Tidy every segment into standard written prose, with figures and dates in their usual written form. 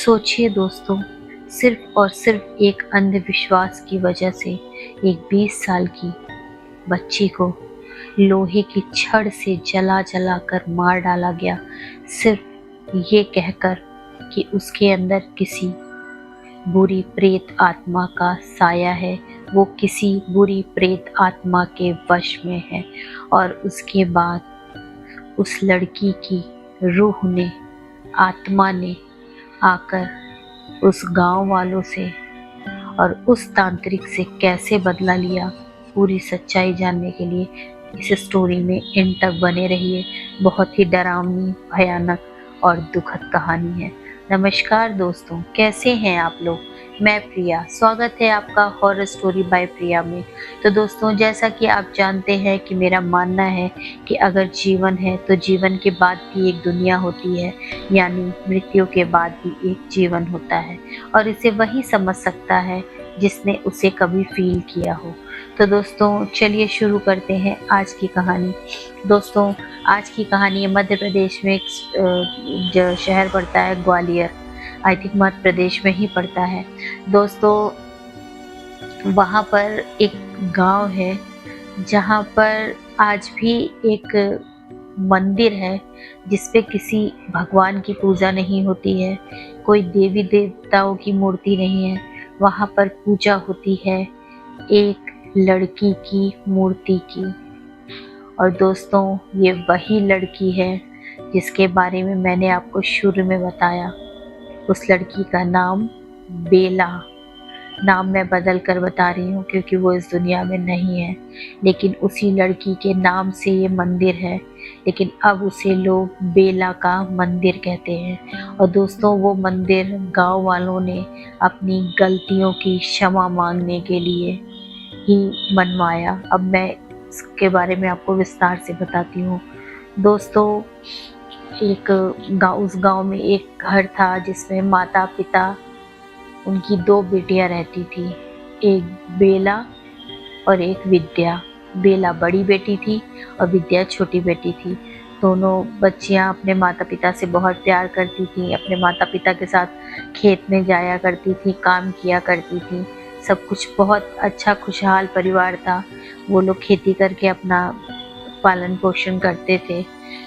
सोचिए दोस्तों, सिर्फ और सिर्फ एक अंधविश्वास की वजह से एक 20 साल की बच्ची को लोहे की छड़ से जला जला कर मार डाला गया, सिर्फ ये कहकर कि उसके अंदर किसी बुरी प्रेत आत्मा का साया है, वो किसी बुरी प्रेत आत्मा के वश में है। और उसके बाद उस लड़की की रूह ने, आत्मा ने आकर उस गांव वालों से और उस तांत्रिक से कैसे बदला लिया, पूरी सच्चाई जानने के लिए इस स्टोरी में एंड तक बने रहिए। बहुत ही डरावनी, भयानक और दुखद कहानी है। नमस्कार दोस्तों, कैसे हैं आप लोग? मैं प्रिया, स्वागत है आपका हॉरर स्टोरी बाय प्रिया में। तो दोस्तों, जैसा कि आप जानते हैं कि मेरा मानना है कि अगर जीवन है तो जीवन के बाद भी एक दुनिया होती है, यानी मृत्यु के बाद भी एक जीवन होता है, और इसे वही समझ सकता है जिसने उसे कभी फील किया हो। तो दोस्तों, चलिए शुरू करते हैं आज की कहानी। दोस्तों, आज की कहानी है मध्य प्रदेश में, एक जो शहर पड़ता है ग्वालियर, आई थिंक मध्य प्रदेश में ही पड़ता है। दोस्तों, वहाँ पर एक गांव है जहाँ पर आज भी एक मंदिर है जिसपे किसी भगवान की पूजा नहीं होती है, कोई देवी देवताओं की मूर्ति नहीं है। वहाँ पर पूजा होती है एक लड़की की मूर्ति की। और दोस्तों, ये वही लड़की है जिसके बारे में मैंने आपको शुरू में बताया। उस लड़की का नाम बेला। नाम मैं बदल कर बता रही हूँ क्योंकि वो इस दुनिया में नहीं है, लेकिन उसी लड़की के नाम से ये मंदिर है, लेकिन अब उसे लोग बेला का मंदिर कहते हैं। और दोस्तों, वो मंदिर गांव वालों ने अपनी गलतियों की क्षमा मांगने के लिए ही बनवाया। अब मैं इसके बारे में आपको विस्तार से बताती हूँ। दोस्तों, उस गांव में एक घर था जिसमें माता पिता, उनकी 2 बेटियां रहती थी, एक बेला और एक विद्या। बेला बड़ी बेटी थी और विद्या छोटी बेटी थी। दोनों बच्चियां अपने माता पिता से बहुत प्यार करती थी, अपने माता पिता के साथ खेत में जाया करती थी, काम किया करती थी। सब कुछ बहुत अच्छा खुशहाल परिवार था। वो लोग खेती करके अपना पालन पोषण करते थे।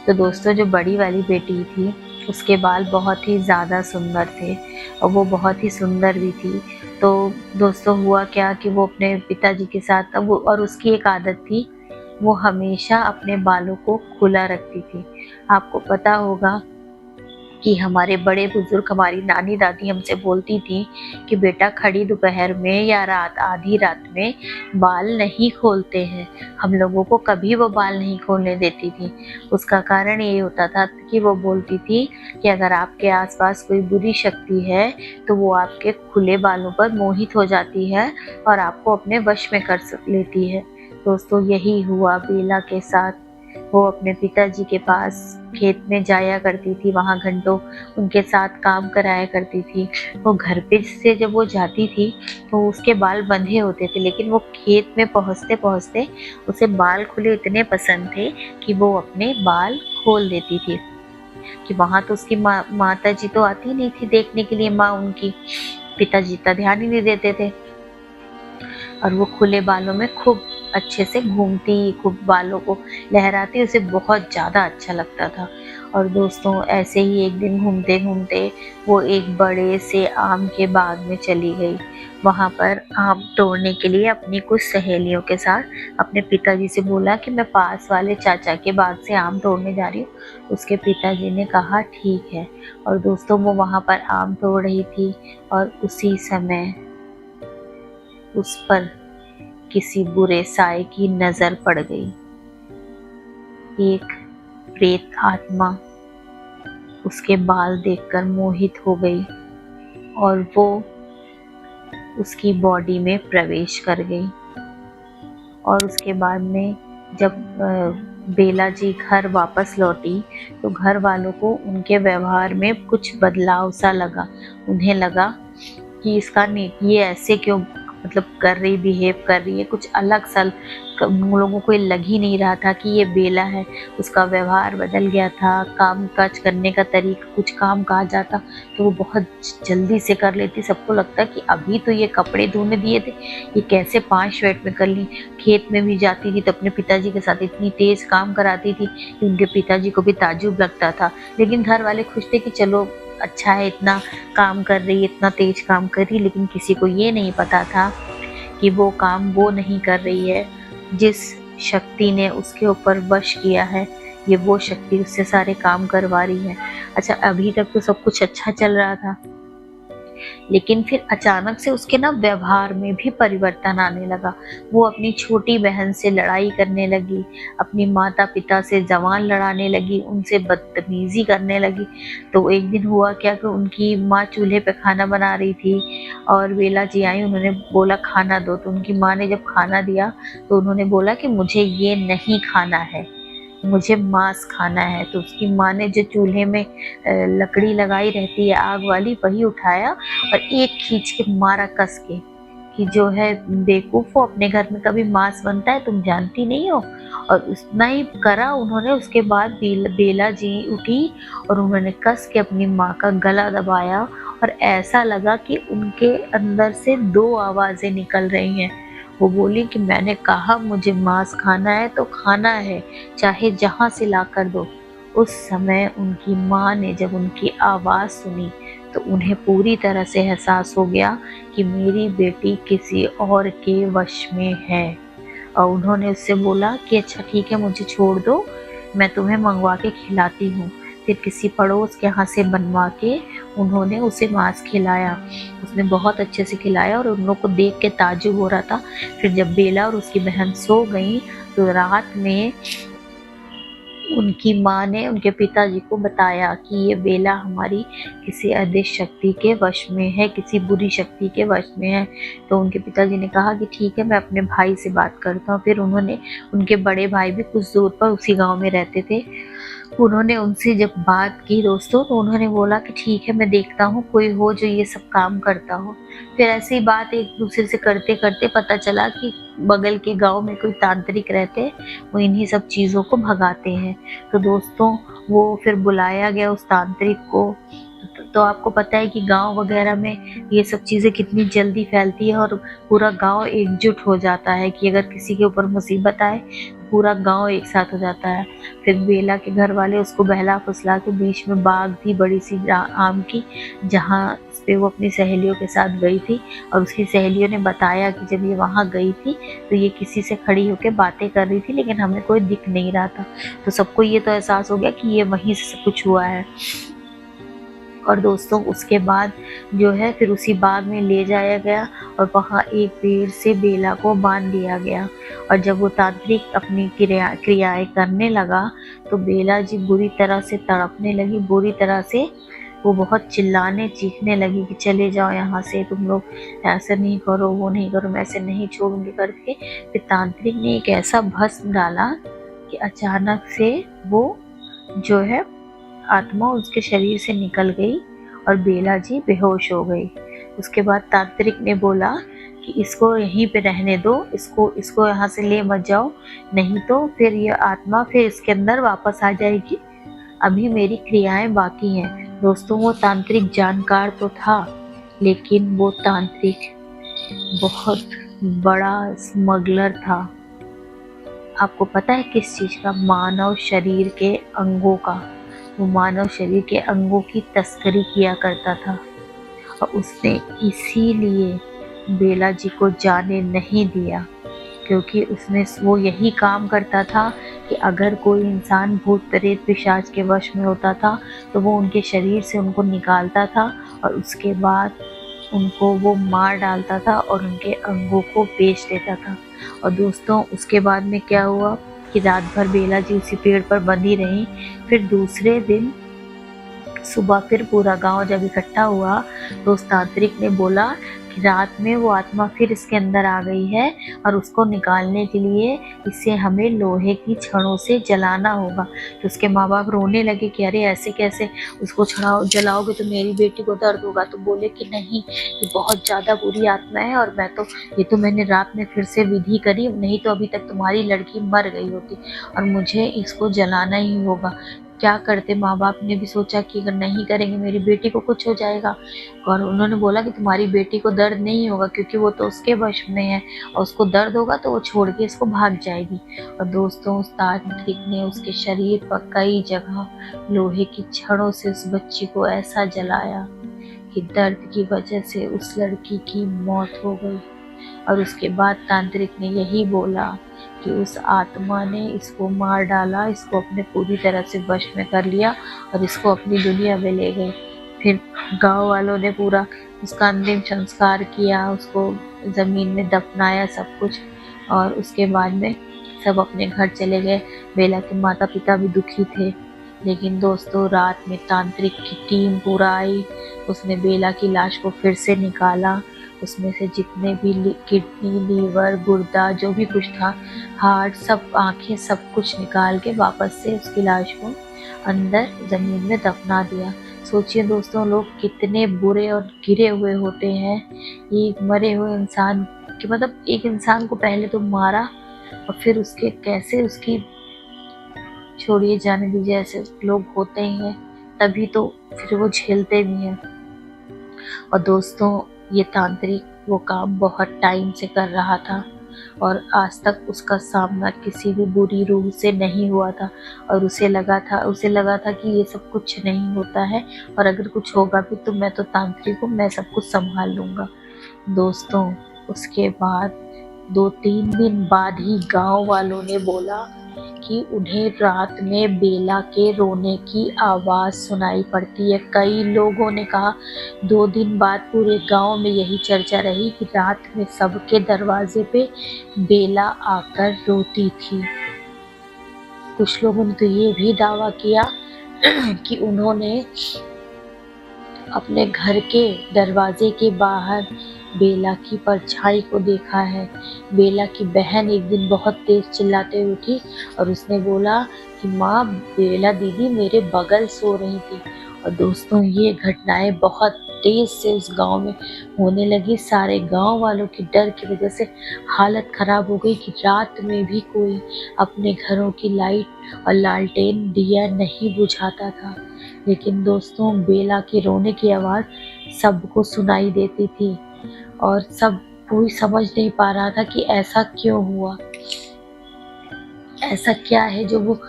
तो दोस्तों, जो बड़ी वाली बेटी थी उसके बाल बहुत ही ज़्यादा सुंदर थे और वो बहुत ही सुंदर भी थी। तो दोस्तों, हुआ क्या कि वो अपने पिताजी के साथ, वो और उसकी एक आदत थी, वो हमेशा अपने बालों को खुला रखती थी। आपको पता होगा कि हमारे बड़े बुजुर्ग, हमारी नानी दादी हमसे बोलती थी कि बेटा, खड़ी दोपहर में या आधी रात में बाल नहीं खोलते हैं। हम लोगों को कभी वो बाल नहीं खोलने देती थी। उसका कारण ये होता था कि वो बोलती थी कि अगर आपके आसपास कोई बुरी शक्ति है तो वो आपके खुले बालों पर मोहित हो जाती है और आपको अपने वश में कर लेती है। दोस्तों, यही हुआ बेला के साथ। वो अपने पिताजी के पास खेत में जाया करती थी, वहाँ घंटों उनके साथ काम कराया करती थी। वो घर पे से जब वो जाती थी तो उसके बाल बंधे होते थे, लेकिन वो खेत में पहुँचते पहुँचते उसे बाल खुले इतने पसंद थे कि वो अपने बाल खोल देती थी। कि वहाँ तो उसकी माता जी तो आती नहीं थी देखने के लिए, माँ उनकी, पिताजी इतना ध्यान ही नहीं देते थे। और वो खुले बालों में खूब अच्छे से घूमती, खूब बालों को लहराती, उसे बहुत ज़्यादा अच्छा लगता था। और दोस्तों, ऐसे ही एक दिन घूमते घूमते वो एक बड़े से आम के बाग में चली गई। वहाँ पर आम तोड़ने के लिए अपनी कुछ सहेलियों के साथ अपने पिताजी से बोला कि मैं पास वाले चाचा के बाग से आम तोड़ने जा रही हूँ। उसके पिताजी ने कहा ठीक है। और दोस्तों, वो वहाँ पर आम तोड़ रही थी और उसी समय उस पर किसी बुरे साए की नजर पड़ गई। एक प्रेत आत्मा उसके बाल देखकर मोहित हो गई और वो उसकी बॉडी में प्रवेश कर गई। और उसके बाद में जब बेला जी घर वापस लौटी तो घर वालों को उनके व्यवहार में कुछ बदलाव सा लगा। उन्हें लगा कि ये ऐसे क्यों मतलब कर रही, बिहेव कर रही है कुछ अलग सा। उन लोगों को ये लग ही नहीं रहा था कि ये बेला है। उसका व्यवहार बदल गया था, काम काज करने का तरीका, कुछ काम कहा जाता तो वो बहुत जल्दी से कर लेती। सबको लगता कि अभी तो ये कपड़े धोने दिए थे, ये कैसे 5 मिनट में कर ली। खेत में भी जाती थी तो अपने पिताजी के साथ इतनी तेज काम कराती थी कि उनके पिताजी को भी ताज्जुब लगता था। लेकिन घर वाले खुश थे कि चलो अच्छा है, इतना काम कर रही है, इतना तेज काम कर रही है। लेकिन किसी को ये नहीं पता था कि वो काम वो नहीं कर रही है, जिस शक्ति ने उसके ऊपर वश किया है, ये वो शक्ति उससे सारे काम करवा रही है। अच्छा, अभी तक तो सब कुछ अच्छा चल रहा था, लेकिन फिर अचानक से उसके ना व्यवहार में भी परिवर्तन आने लगा। वो अपनी छोटी बहन से लड़ाई करने लगी, अपनी माता पिता से जवान लड़ाने लगी, उनसे बदतमीजी करने लगी। तो एक दिन हुआ क्या कि उनकी माँ चूल्हे पे खाना बना रही थी और बेला जी आई, उन्होंने बोला खाना दो। तो उनकी माँ ने जब खाना दिया तो उन्होंने बोला कि मुझे ये नहीं खाना है, मुझे मांस खाना है। तो उसकी माँ ने जो चूल्हे में लकड़ी लगाई रहती है आग वाली, वही उठाया और एक खींच के मारा कस के कि जो है बेवकूफ हो, अपने घर में कभी मांस बनता है तुम जानती नहीं हो। और उतना ही करा उन्होंने। उसके बाद बेला जी उठी और उन्होंने कस के अपनी माँ का गला दबाया और ऐसा लगा कि उनके अंदर से 2 आवाजें निकल रही हैं। वो बोली कि मैंने कहा मुझे मांस खाना है तो खाना है, चाहे जहां से ला कर दो। उस समय उनकी माँ ने जब उनकी आवाज़ सुनी तो उन्हें पूरी तरह से एहसास हो गया कि मेरी बेटी किसी और के वश में है। और उन्होंने उससे बोला कि अच्छा ठीक है, मुझे छोड़ दो, मैं तुम्हें मंगवा के खिलाती हूँ। फिर किसी पड़ोस के यहाँ से बनवा के उन्होंने उसे मांस खिलाया। उसने बहुत अच्छे से खिलाया और उन लोग को देख के ताज्जुब हो रहा था। फिर जब बेला और उसकी बहन सो गई तो रात में उनकी माँ ने उनके पिताजी को बताया कि ये बेला हमारी किसी अदृश्य शक्ति के वश में है, किसी बुरी शक्ति के वश में है। तो उनके पिताजी ने कहा कि ठीक है, मैं अपने भाई से बात करता हूँ। फिर उन्होंने, उनके बड़े भाई भी कुछ दूर पर उसी गांव में रहते थे, उन्होंने उनसे जब बात की दोस्तों तो उन्होंने बोला कि ठीक है, मैं देखता हूँ कोई हो जो ये सब काम करता हो। फिर ऐसी बात एक दूसरे से करते करते पता चला कि बगल के गांव में कोई तांत्रिक रहते हैं, वो इन्हीं सब चीज़ों को भगाते हैं। तो दोस्तों वो फिर बुलाया गया उस तांत्रिक को। तो आपको पता है कि गांव वगैरह में ये सब चीज़ें कितनी जल्दी फैलती है और पूरा गांव एकजुट हो जाता है कि अगर किसी के ऊपर मुसीबत आए पूरा गांव एक साथ हो जाता है। फिर बेला के घर वाले उसको बहला फुसला के, बीच में बाग थी बड़ी सी आम की, जहाँ पे वो अपनी सहेलियों के साथ गई थी। और उसकी सहेलियों ने बताया कि जब ये वहाँ गई थी तो ये किसी से खड़ी होकर बातें कर रही थी, लेकिन हमें कोई दिख नहीं रहा था। तो सबको ये तो एहसास हो गया कि ये वहीं से सब कुछ हुआ है। और दोस्तों उसके बाद जो है फिर उसी बाग में ले जाया गया और वहाँ एक पेड़ से बेला को बांध दिया गया। और जब वो तांत्रिक अपनी क्रियाएं करने लगा तो बेला जी बुरी तरह से तड़पने लगी, बुरी तरह से वो बहुत चिल्लाने चीखने लगी कि चले जाओ यहाँ से, तुम लोग ऐसा नहीं करो, वो नहीं करो, मैं ऐसे नहीं छोड़ूंगी करके। फिर तांत्रिक ने एक ऐसा भस्म डाला कि अचानक से वो जो है आत्मा उसके शरीर से निकल गई और बेला जी बेहोश हो गई। उसके बाद तांत्रिक ने बोला कि इसको यहीं पे रहने दो, इसको यहाँ से ले मत जाओ, नहीं तो फिर ये आत्मा फिर इसके अंदर वापस आ जाएगी। अभी मेरी क्रियाएं बाकी हैं। दोस्तों वो तांत्रिक जानकार तो था, लेकिन वो तांत्रिक बहुत बड़ा स्मगलर था। आपको पता है किस चीज़ का? मानव शरीर के अंगों का। वो मानव शरीर के अंगों की तस्करी किया करता था और उसने इसीलिए बेला जी को जाने नहीं दिया, क्योंकि वो यही काम करता था कि अगर कोई इंसान भूत प्रेत पिशाच के वश में होता था तो वो उनके शरीर से उनको निकालता था और उसके बाद उनको वो मार डालता था और उनके अंगों को बेच देता था। और दोस्तों उसके बाद में क्या हुआ कि रात भर बेला जी उसी पेड़ पर बंधी रही। फिर दूसरे दिन सुबह फिर पूरा गांव जब इकट्ठा हुआ तो उस तांत्रिक ने बोला कि रात में वो आत्मा फिर इसके अंदर आ गई है और उसको निकालने के लिए इसे हमें लोहे की छड़ों से जलाना होगा। तो उसके माँ बाप रोने लगे कि अरे ऐसे कैसे, उसको छड़ाओ जलाओगे तो मेरी बेटी को दर्द होगा। तो बोले कि नहीं, ये बहुत ज़्यादा बुरी आत्मा है और ये तो मैंने रात में फिर से विधि करी, नहीं तो अभी तक तुम्हारी लड़की मर गई होती और मुझे इसको जलाना ही होगा। क्या करते, माँ बाप ने भी सोचा कि अगर नहीं करेंगे मेरी बेटी को कुछ हो जाएगा। और उन्होंने बोला कि तुम्हारी बेटी को दर्द नहीं होगा क्योंकि वो तो उसके वश में है और उसको दर्द होगा तो वो छोड़ के इसको भाग जाएगी। और दोस्तों उस तांत्रिक ने उसके शरीर पर कई जगह लोहे की छड़ों से उस बच्ची को ऐसा जलाया कि दर्द की वजह से उस लड़की की मौत हो गई। और उसके बाद तांत्रिक ने यही बोला कि उस आत्मा ने इसको मार डाला, इसको अपने पूरी तरह से वश में कर लिया और इसको अपनी दुनिया में ले गए। फिर गांव वालों ने पूरा उसका अंतिम संस्कार किया, उसको ज़मीन में दफनाया सब कुछ, और उसके बाद में सब अपने घर चले गए। बेला के माता पिता भी दुखी थे। लेकिन दोस्तों रात में तांत्रिक की टीम पूरा आई, उसने बेला की लाश को फिर से निकाला, उसमें से जितने भी किडनी, लीवर, गुर्दा, जो भी कुछ था, हार्ट, सब आँखें, सब कुछ निकाल के वापस से उसकी लाश को अंदर ज़मीन में दफना दिया। सोचिए दोस्तों, लोग कितने बुरे और गिरे हुए होते हैं। एक मरे हुए इंसान कि मतलब एक इंसान को पहले तो मारा और फिर उसके कैसे उसकी छोड़िए जाने दीजिए, ऐसे लोग होते ही हैं, तभी तो फिर वो झेलते भी हैं। और दोस्तों ये तांत्रिक वो काम बहुत टाइम से कर रहा था और आज तक उसका सामना किसी भी बुरी रूह से नहीं हुआ था। और उसे लगा था कि ये सब कुछ नहीं होता है और अगर कुछ होगा भी तो मैं तो तांत्रिक हूँ, मैं सब कुछ संभाल लूँगा। दोस्तों उसके बाद 2-3 दिन बाद ही गांव वालों ने बोला कि उन्हें रात में बेला के रोने की आवाज़ सुनाई पड़ती है। कई लोगों ने कहा 2 दिन बाद पूरे गांव में यही चर्चा रही कि रात में सबके दरवाजे पे बेला आकर रोती थी। कुछ लोगों ने तो ये भी दावा किया कि उन्होंने अपने घर के दरवाजे के बाहर बेला की परछाई को देखा है। बेला की बहन एक दिन बहुत तेज चिल्लाते हुए उठी और उसने बोला कि माँ, बेला दीदी मेरे बगल सो रही थी। और दोस्तों ये घटनाएं बहुत तेज से उस गांव में होने लगी। सारे गांव वालों के डर की वजह से हालत खराब हो गई कि रात में भी कोई अपने घरों की लाइट और लालटेन दिया नहीं बुझाता था। लेकिन दोस्तों बेला के रोने की आवाज़ सबको सुनाई देती थी और सब कोई समझ नहीं पा रहा था कि ऐसा क्यों हुआ, ऐसा क्या है जो वो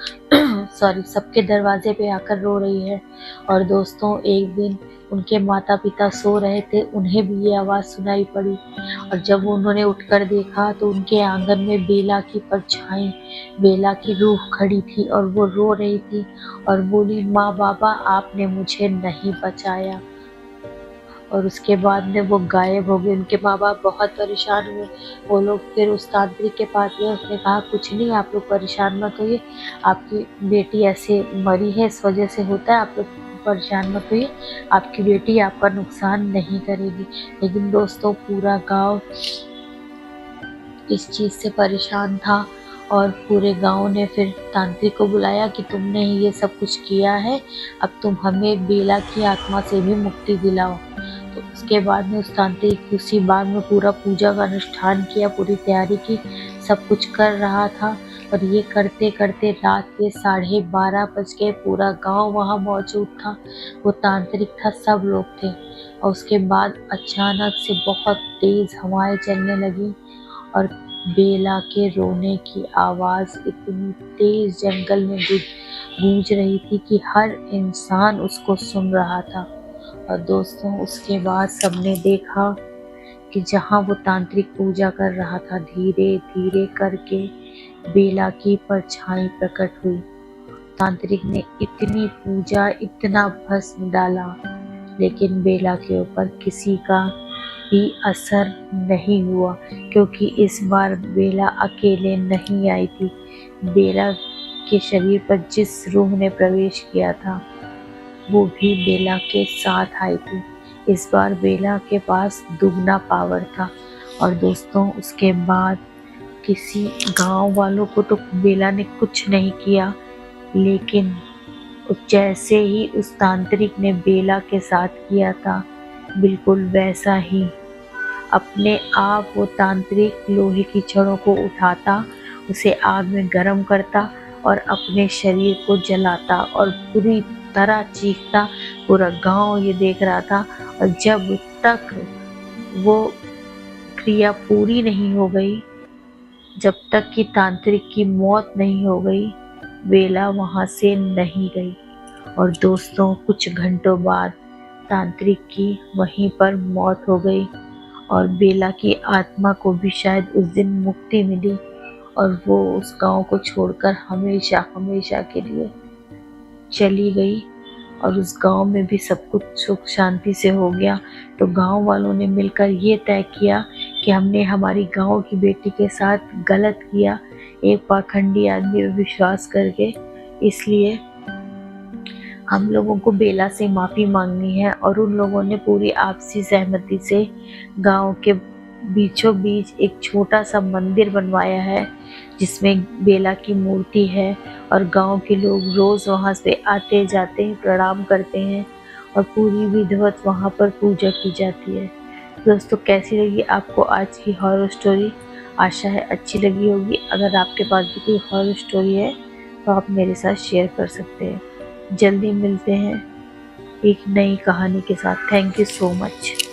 सबके दरवाजे पे आकर रो रही है। और दोस्तों एक दिन उनके माता पिता सो रहे थे, उन्हें भी ये आवाज़ सुनाई पड़ी और जब उन्होंने उठकर देखा तो उनके आंगन में बेला की परछाई, बेला की रूह खड़ी थी और वो रो रही थी और बोली, माँ बाबा आपने मुझे नहीं बचाया। और उसके बाद में वो गायब हो गए। उनके माँ बाप बहुत परेशान हुए। वो लोग फिर उस तांत्रिक के पास गए, उसने कहा कुछ नहीं, आप लोग परेशान मत होइए, आपकी बेटी ऐसे मरी है इस वजह से होता है, आप लोग परेशान मत होइए, आपकी बेटी आपका नुकसान नहीं करेगी। लेकिन दोस्तों पूरा गांव इस चीज़ से परेशान था और पूरे गांव ने फिर तांत्रिक को बुलाया कि तुमने ही ये सब कुछ किया है, अब तुम हमें बेला की आत्मा से भी मुक्ति दिलाओ। तो उसके बाद में उस तांत्रिक उसी बाग में पूरा पूजा का अनुष्ठान किया, पूरी तैयारी की, सब कुछ कर रहा था। और ये करते करते रात के 12:30 बज गए। पूरा गांव वहाँ मौजूद था, वो तांत्रिक था, सब लोग थे। और उसके बाद अचानक से बहुत तेज़ हवाएं चलने लगी और बेला के रोने की आवाज़ इतनी तेज़ जंगल में गूंज रही थी कि हर इंसान उसको सुन रहा था। और दोस्तों उसके बाद सबने देखा कि जहाँ वो तांत्रिक पूजा कर रहा था, धीरे धीरे करके बेला की परछाई प्रकट हुई। तांत्रिक ने इतनी पूजा, इतना भस्म डाला, लेकिन बेला के ऊपर किसी का भी असर नहीं हुआ, क्योंकि इस बार बेला अकेले नहीं आई थी। बेला के शरीर पर जिस रूह ने प्रवेश किया था वो भी बेला के साथ आई थी। इस बार बेला के पास दुगना पावर था। और दोस्तों उसके बाद किसी गांव वालों को तो बेला ने कुछ नहीं किया, लेकिन जैसे ही उस तांत्रिक ने बेला के साथ किया था, बिल्कुल वैसा ही अपने आप वो तांत्रिक लोहे की छड़ों को उठाता, उसे आग में गर्म करता और अपने शरीर को जलाता और पूरी तरह चीखता। पूरा गांव ये देख रहा था। और जब तक वो क्रिया पूरी नहीं हो गई, जब तक कि तांत्रिक की मौत नहीं हो गई, बेला वहां से नहीं गई। और दोस्तों कुछ घंटों बाद तांत्रिक की वहीं पर मौत हो गई और बेला की आत्मा को भी शायद उस दिन मुक्ति मिली और वो उस गांव को छोड़कर हमेशा हमेशा के लिए चली गई। और उस गांव में भी सब कुछ सुख शांति से हो गया। तो गांव वालों ने मिलकर ये तय किया कि हमने हमारी गांव की बेटी के साथ गलत किया, एक पाखंडी आदमी पे विश्वास करके, इसलिए हम लोगों को बेला से माफी मांगनी है। और उन लोगों ने पूरी आपसी सहमति से गांव के बीचों बीच एक छोटा सा मंदिर बनवाया है जिसमें बेला की मूर्ति है। और गांव के लोग रोज वहां से आते जाते हैं, प्रणाम करते हैं और पूरी विधिवत वहां पर पूजा की जाती है। दोस्तों कैसी लगी आपको आज की हॉरर स्टोरी? आशा है अच्छी लगी होगी। अगर आपके पास भी कोई हॉरर स्टोरी है तो आप मेरे साथ शेयर कर सकते हैं। जल्दी मिलते हैं एक नई कहानी के साथ। Thank you so much.